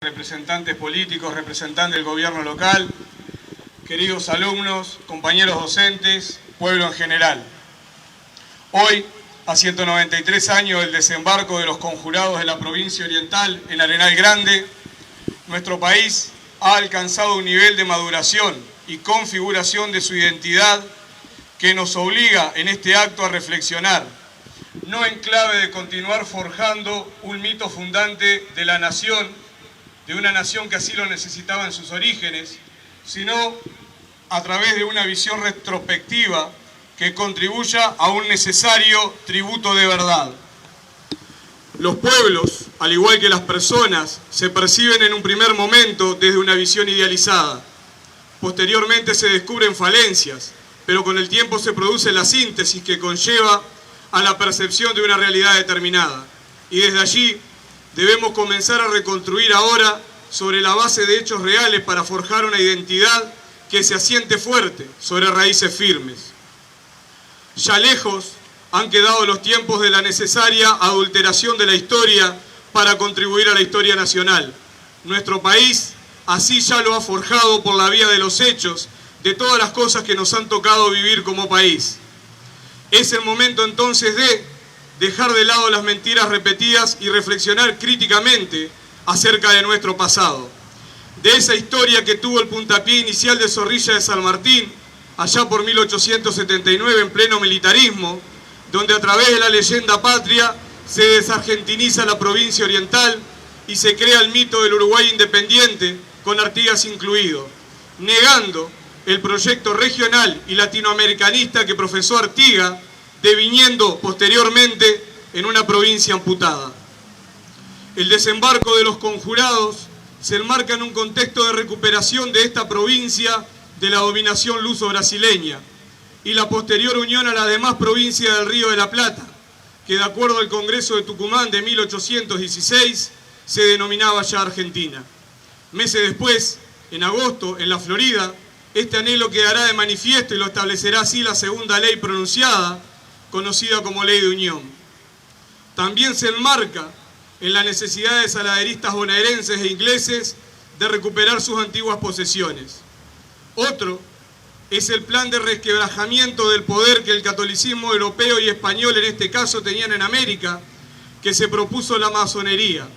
Representantes políticos, representantes del gobierno local, queridos alumnos, compañeros docentes, pueblo en general. Hoy, a 193 años del desembarco de los conjurados de la provincia oriental en Arenal Grande, nuestro país ha alcanzado un nivel de maduración y configuración de su identidad que nos obliga en este acto a reflexionar, no en clave de continuar forjando un mito fundante de la nación, de una nación que así lo necesitaba en sus orígenes, sino a través de una visión retrospectiva que contribuya a un necesario tributo de verdad. Los pueblos, al igual que las personas, se perciben en un primer momento desde una visión idealizada. Posteriormente se descubren falencias, pero con el tiempo se produce la síntesis que conlleva a la percepción de una realidad determinada. Y desde allí debemos comenzar a reconstruir ahora sobre la base de hechos reales para forjar una identidad que se asiente fuerte sobre raíces firmes. Ya lejos han quedado los tiempos de la necesaria adulteración de la historia para contribuir a la historia nacional. Nuestro país así ya lo ha forjado por la vía de los hechos, de todas las cosas que nos han tocado vivir como país. Es el momento entonces de dejar de lado las mentiras repetidas y reflexionar críticamente acerca de nuestro pasado. De esa historia que tuvo el puntapié inicial de Zorrilla de San Martín, allá por 1879 en pleno militarismo, donde a través de la leyenda patria se desargentiniza la provincia oriental y se crea el mito del Uruguay independiente, con Artigas incluido, negando el proyecto regional y latinoamericanista que profesó Artigas, deviniendo posteriormente en una provincia amputada. El desembarco de los conjurados se enmarca en un contexto de recuperación de esta provincia de la dominación luso-brasileña y la posterior unión a las demás provincias del Río de la Plata, que de acuerdo al Congreso de Tucumán de 1816 se denominaba ya Argentina. Meses después, en agosto, en la Florida, este anhelo quedará de manifiesto y lo establecerá así la segunda ley pronunciada, conocida como Ley de Unión. También se enmarca en la necesidad de saladeristas bonaerenses e ingleses de recuperar sus antiguas posesiones. Otro es el plan de resquebrajamiento del poder que el catolicismo europeo y español en este caso tenían en América, que se propuso la masonería,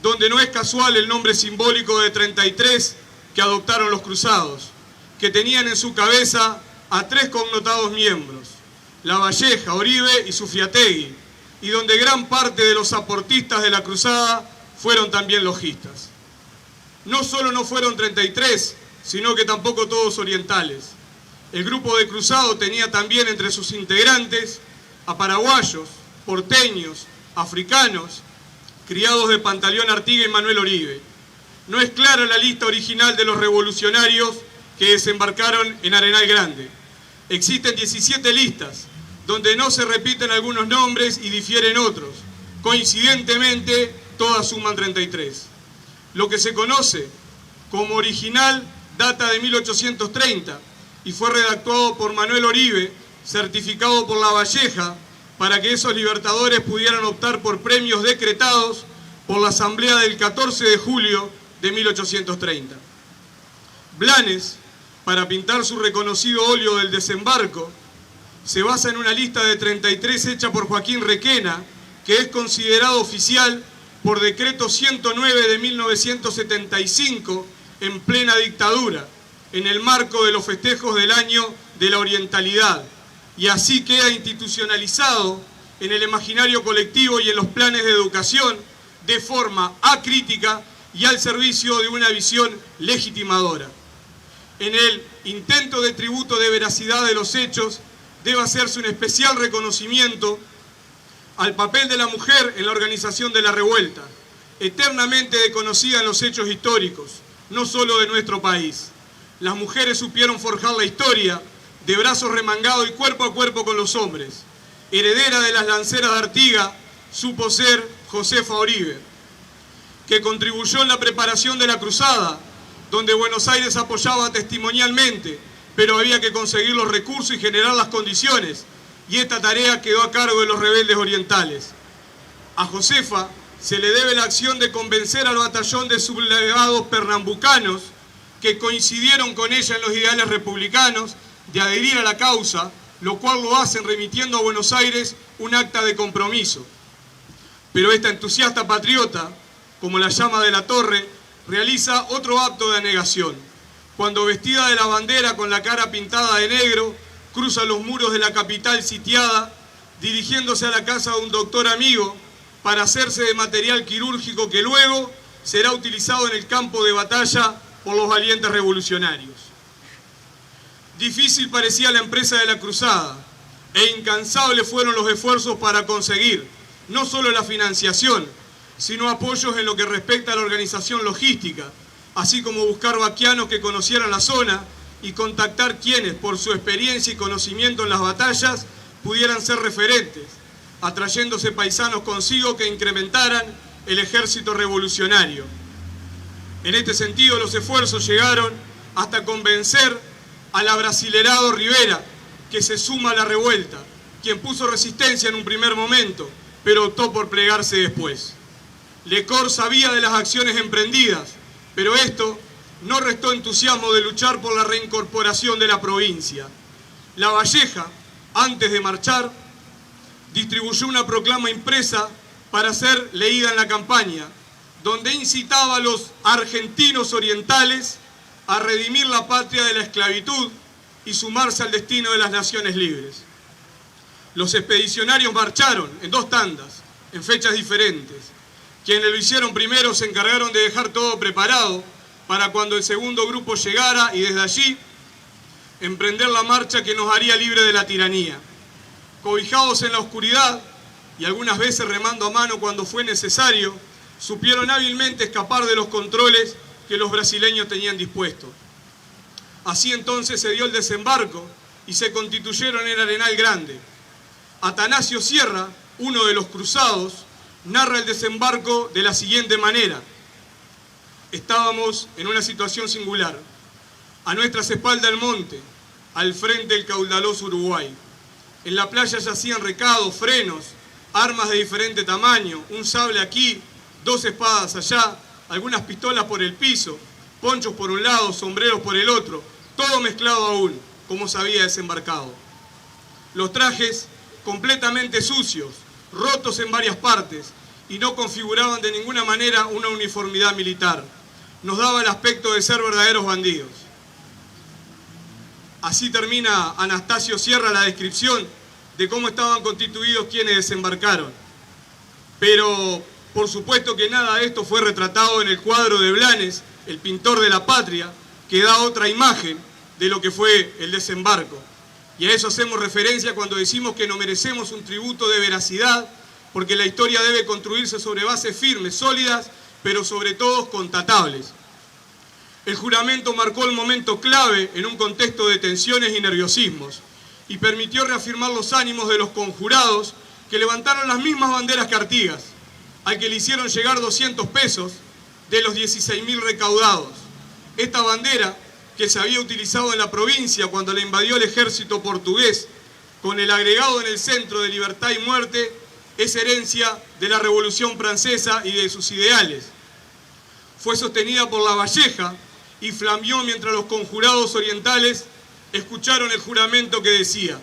donde no es casual el nombre simbólico de 33 que adoptaron los cruzados, que tenían en su cabeza a tres connotados miembros: Lavalleja, Oribe y Zufiategui, y donde gran parte de los aportistas de la cruzada fueron también lojistas. No solo no fueron 33, sino que tampoco todos orientales. El grupo de cruzado tenía también entre sus integrantes a paraguayos, porteños, africanos, criados de Pantaleón Artigas y Manuel Oribe. No es clara la lista original de los revolucionarios que desembarcaron en Arenal Grande. Existen 17 listas, donde no se repiten algunos nombres y difieren otros. Coincidentemente, todas suman 33. Lo que se conoce como original data de 1830 y fue redactado por Manuel Oribe, certificado por Lavalleja, para que esos libertadores pudieran optar por premios decretados por la Asamblea del 14 de julio de 1830. Blanes, para pintar su reconocido óleo del desembarco, se basa en una lista de 33 hecha por Joaquín Requena, que es considerado oficial por decreto 109 de 1975 en plena dictadura, en el marco de los festejos del año de la orientalidad, y así queda institucionalizado en el imaginario colectivo y en los planes de educación de forma acrítica y al servicio de una visión legitimadora. En el intento de tributo de veracidad de los hechos, debe hacerse un especial reconocimiento al papel de la mujer en la organización de la revuelta, eternamente desconocida en los hechos históricos, no solo de nuestro país. Las mujeres supieron forjar la historia de brazos remangados y cuerpo a cuerpo con los hombres. Heredera de las lanceras de Artigas supo ser Josefa Oribe, que contribuyó en la preparación de la cruzada, donde Buenos Aires apoyaba testimonialmente, pero había que conseguir los recursos y generar las condiciones, y esta tarea quedó a cargo de los rebeldes orientales. A Josefa se le debe la acción de convencer al batallón de sublevados pernambucanos que coincidieron con ella en los ideales republicanos de adherir a la causa, lo cual lo hacen remitiendo a Buenos Aires un acta de compromiso. Pero esta entusiasta patriota, como la llama de la Torre, realiza otro acto de anegación, cuando vestida de la bandera con la cara pintada de negro, cruza los muros de la capital sitiada, dirigiéndose a la casa de un doctor amigo para hacerse de material quirúrgico que luego será utilizado en el campo de batalla por los valientes revolucionarios. Difícil parecía la empresa de la cruzada, e incansables fueron los esfuerzos para conseguir no solo la financiación, sino apoyos en lo que respecta a la organización logística, así como buscar vaquianos que conocieran la zona y contactar quienes, por su experiencia y conocimiento en las batallas, pudieran ser referentes, atrayéndose paisanos consigo que incrementaran el ejército revolucionario. En este sentido, los esfuerzos llegaron hasta convencer al abrasilerado Rivera, que se suma a la revuelta, quien puso resistencia en un primer momento, pero optó por plegarse después. Lecor sabía de las acciones emprendidas, pero esto no restó entusiasmo de luchar por la reincorporación de la provincia. Lavalleja, antes de marchar, distribuyó una proclama impresa para ser leída en la campaña, donde incitaba a los argentinos orientales a redimir la patria de la esclavitud y sumarse al destino de las naciones libres. Los expedicionarios marcharon en 2 tandas, en fechas diferentes. Quienes lo hicieron primero se encargaron de dejar todo preparado para cuando el segundo grupo llegara y desde allí emprender la marcha que nos haría libre de la tiranía. Cobijados en la oscuridad y algunas veces remando a mano cuando fue necesario, supieron hábilmente escapar de los controles que los brasileños tenían dispuestos. Así entonces se dio el desembarco y se constituyeron en Arenal Grande. Atanasio Sierra, uno de los cruzados, narra el desembarco de la siguiente manera. Estábamos en una situación singular. A nuestras espaldas el monte, al frente el caudaloso Uruguay. En la playa yacían recados, frenos, armas de diferente tamaño, un sable aquí, 2 espadas allá, algunas pistolas por el piso, ponchos por un lado, sombreros por el otro, todo mezclado aún, como se había desembarcado. Los trajes completamente sucios, rotos en varias partes, y no configuraban de ninguna manera una uniformidad militar. Nos daba el aspecto de ser verdaderos bandidos. Así termina Anastasio Sierra la descripción de cómo estaban constituidos quienes desembarcaron. Pero, por supuesto que nada de esto fue retratado en el cuadro de Blanes, el pintor de la patria, que da otra imagen de lo que fue el desembarco. Y a eso hacemos referencia cuando decimos que no merecemos un tributo de veracidad, porque la historia debe construirse sobre bases firmes, sólidas, pero sobre todo contatables. El juramento marcó el momento clave en un contexto de tensiones y nerviosismos, y permitió reafirmar los ánimos de los conjurados que levantaron las mismas banderas que Artigas, al que le hicieron llegar 200 pesos de los 16.000 recaudados. Esta bandera, que se había utilizado en la provincia cuando la invadió el ejército portugués, con el agregado en el centro de libertad y muerte, es herencia de la Revolución Francesa y de sus ideales. Fue sostenida por Lavalleja y flameó mientras los conjurados orientales escucharon el juramento que decía: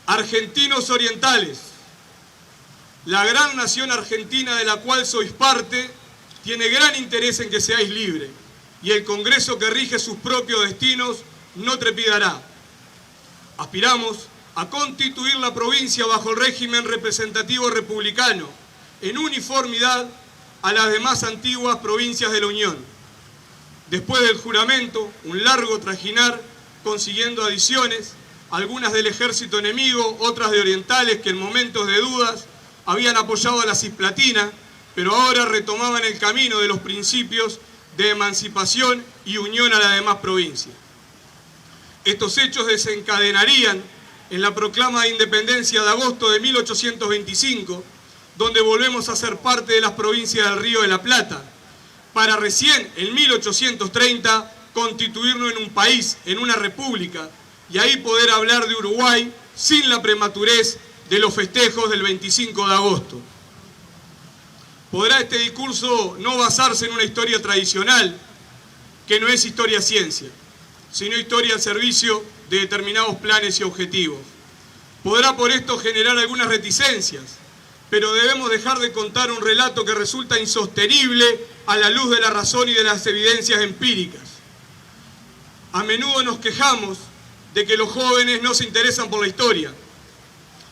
argentinos orientales, la gran nación argentina de la cual sois parte tiene gran interés en que seáis libres, y el Congreso que rige sus propios destinos no trepidará. Aspiramos a constituir la provincia bajo el régimen representativo republicano, en uniformidad a las demás antiguas provincias de la Unión. Después del juramento, un largo trajinar, consiguiendo adiciones, algunas del ejército enemigo, otras de orientales que en momentos de dudas habían apoyado a la Cisplatina, pero ahora retomaban el camino de los principios de emancipación y unión a las demás provincias. Estos hechos desencadenarían en la proclama de independencia de agosto de 1825, donde volvemos a ser parte de las provincias del Río de la Plata, para recién en 1830 constituirnos en un país, en una república, y ahí poder hablar de Uruguay sin la prematurez de los festejos del 25 de agosto. Podrá este discurso no basarse en una historia tradicional, que no es historia-ciencia, sino historia al servicio de determinados planes y objetivos. Podrá por esto generar algunas reticencias, pero debemos dejar de contar un relato que resulta insostenible a la luz de la razón y de las evidencias empíricas. A menudo nos quejamos de que los jóvenes no se interesan por la historia,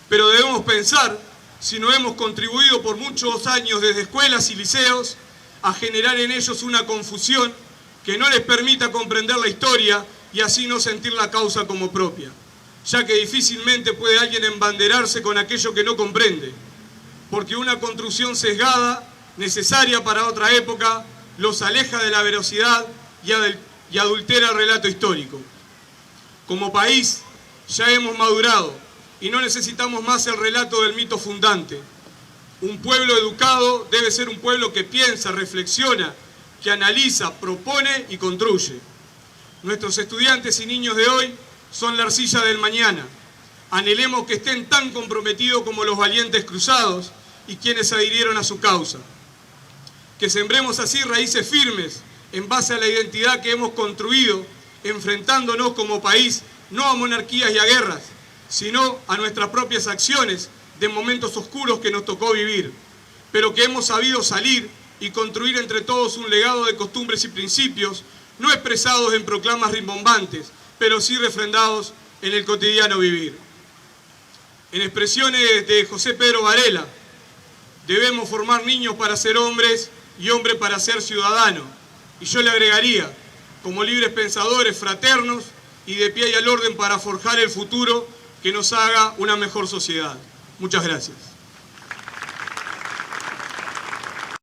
pero debemos pensar si no hemos contribuido por muchos años desde escuelas y liceos a generar en ellos una confusión que no les permita comprender la historia y así no sentir la causa como propia, ya que difícilmente puede alguien embanderarse con aquello que no comprende, porque una construcción sesgada, necesaria para otra época, los aleja de la veracidad y adultera el relato histórico. Como país ya hemos madurado y no necesitamos más el relato del mito fundante. Un pueblo educado debe ser un pueblo que piensa, reflexiona, que analiza, propone y construye. Nuestros estudiantes y niños de hoy son la arcilla del mañana. Anhelemos que estén tan comprometidos como los valientes cruzados y quienes se adhirieron a su causa. Que sembremos así raíces firmes en base a la identidad que hemos construido, enfrentándonos como país no a monarquías y a guerras, sino a nuestras propias acciones de momentos oscuros que nos tocó vivir, pero que hemos sabido salir y construir entre todos un legado de costumbres y principios, no expresados en proclamas rimbombantes, pero sí refrendados en el cotidiano vivir. En expresiones de José Pedro Varela, debemos formar niños para ser hombres y hombres para ser ciudadanos. Y yo le agregaría, como libres pensadores fraternos y de pie y al orden para forjar el futuro que nos haga una mejor sociedad. Muchas gracias.